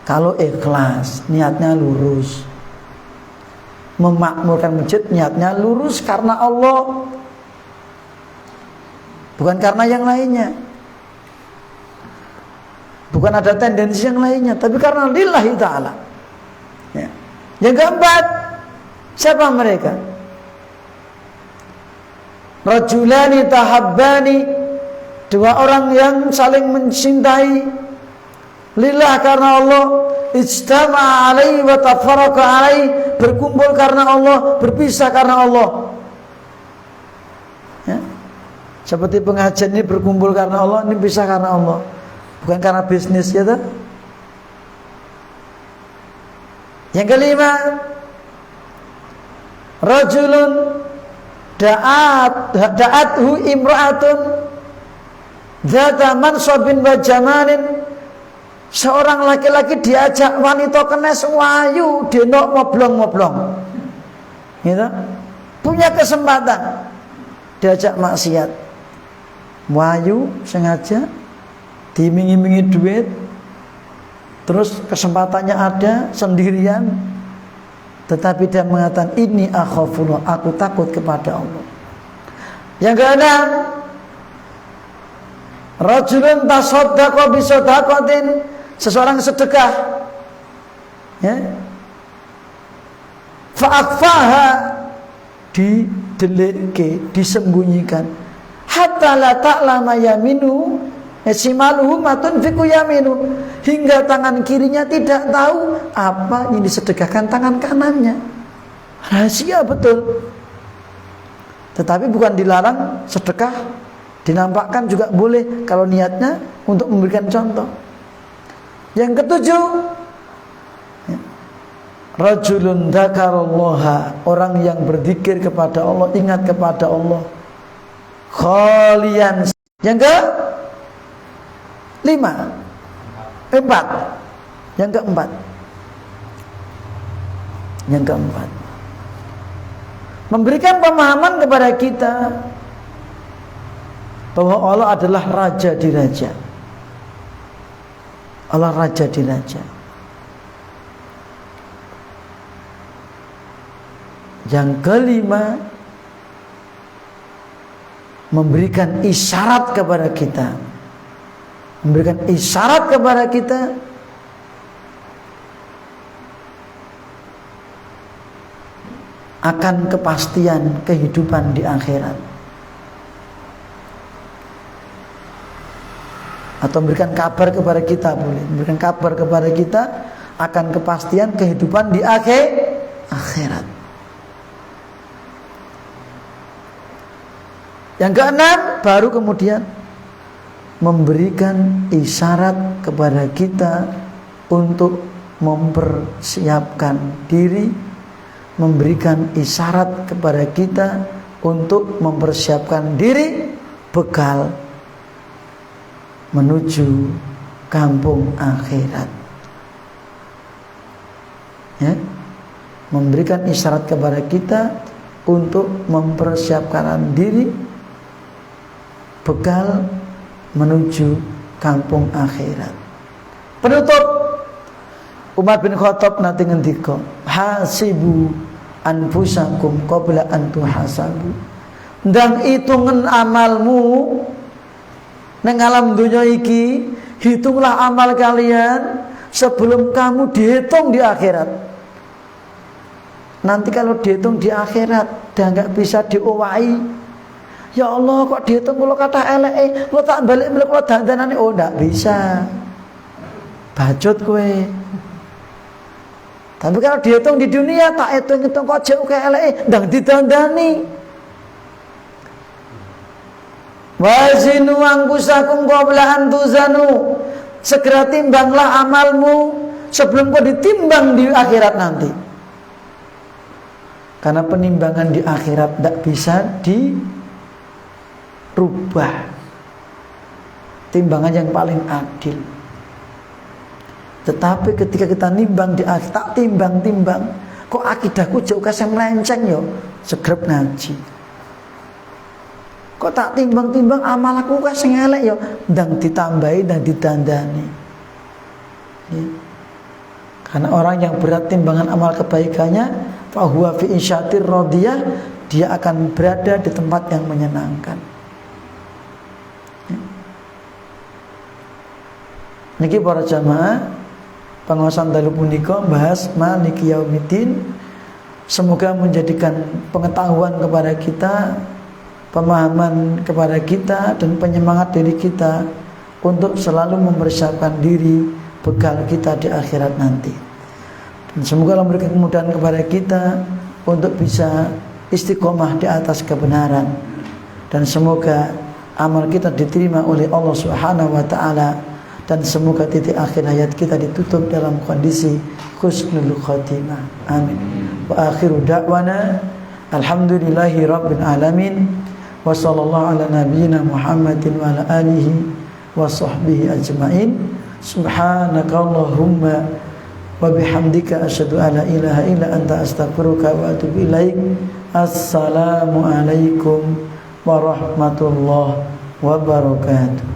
kalau ikhlas, niatnya lurus, memakmurkan masjid, niatnya lurus karena Allah. Bukan karena yang lainnya. Bukan ada tendensi yang lainnya, tapi karena lillahi ta'ala. Ya. Yang keempat, siapa mereka? Rajulani tahabbani, dua orang yang saling mencintai lillah karena Allah, ijtama'a alaihi wa tafarraqa alaihi, berkumpul karena Allah, berpisah karena Allah. Ya. Seperti pengajian ini berkumpul karena Allah, ini bisa karena Allah, bukan karena bisnis, ya tak? Yang kelima, rajulun da'athu imra'atun dzata mansabin wa jamalin. Seorang laki-laki diajak wanita kenes wayu, denok moblong-moblong. Gitu? Punya kesempatan diajak maksiat. Wayu sengaja diiming-imingi duit, terus kesempatannya ada sendirian, tetapi dia mengatakan ini akhafullah, aku takut kepada Allah. Yang keenam, rajulun tasaddaqa bi shadaqatin, seseorang sedekah, ya, fa akhfaha, didelikke, disembunyikan, hatta la ta'lama yaminu simaluhu matun fiku yaminu, hingga tangan kirinya tidak tahu apa yang disedekahkan tangan kanannya. Rahasia betul. Tetapi bukan dilarang sedekah dinampakkan, juga boleh kalau niatnya untuk memberikan contoh. Yang ketujuh, rajulun dzakarallaha, orang yang berzikir kepada Allah, ingat kepada Allah, khalian. Yang keempat, memberikan pemahaman kepada kita bahwa Allah adalah raja di raja. Allah raja di raja. Yang kelima, memberikan isyarat kepada kita, memberikan isyarat kepada kita akan kepastian kehidupan di akhirat, atau memberikan kabar kepada kita, boleh memberikan kabar kepada kita akan kepastian kehidupan di akhirat. Yang keenam, baru kemudian memberikan isyarat kepada kita untuk mempersiapkan diri, memberikan isyarat kepada kita untuk mempersiapkan diri bekal menuju kampung akhirat. Ya, memberikan isyarat kepada kita untuk mempersiapkan diri bekal menuju kampung akhirat. Penutup, Umar bin Khattab nanti ngendika, hasibu anfusakum qabla an tuhasabu. Dan hitungan amalmu nang alam dunya iki, hitunglah amal kalian sebelum kamu dihitung di akhirat. Nanti kalau dihitung di akhirat dah enggak bisa diowahi. Ya Allah, kok dihitung kalau kata elek, lo tak balik milik lo dandanane, oh enggak bisa. Bajut kowe. Tapi kalau dihitung di dunia tak hitung-hitung kok jauh kayak elek, ndang didandani. Wazinu anfusakum qabla an tuzanu. Segera timbanglah amalmu sebelum kau ditimbang di akhirat nanti. Karena penimbangan di akhirat tidak bisa dirubah. Timbangan yang paling adil. Tetapi ketika kita nimbang di akhirat, tak timbang-timbang, kok akidahku jauh kasih melenceng yo, segrep ngaji. Kok tak timbang-timbang amal aku kasih ngelek yo, ndang ditambahi dan ditandani. Ya. Karena orang yang berat timbangan amal kebaikannya, fahuwa fi insyatir radiyah, dia akan berada di tempat yang menyenangkan. Ya. Niki para jamaah, pengawasan dalu punika bahas maliki yaumiddin. Semoga menjadikan pengetahuan kepada kita, pemahaman kepada kita, dan penyemangat diri kita untuk selalu mempersiapkan diri bekal kita di akhirat nanti. Dan semoga Allah memberikan kemudahan kepada kita untuk bisa istiqomah di atas kebenaran, dan semoga amal kita diterima oleh Allah Subhanahu wa taala, dan semoga titik akhir hayat kita ditutup dalam kondisi husnul khatimah. Amin. Wa akhiru da'wana alhamdulillahi rabbil alamin. Wa sallallahu ala nabiyyina Muhammadin wa ala alihi wa sahbihi ajmain. Subhanakallahumma wa bihamdika asyhadu an la ilaha illa anta astaghfiruka wa atubu ilaik. Assalamu alaikum warahmatullahi wabarakatuh.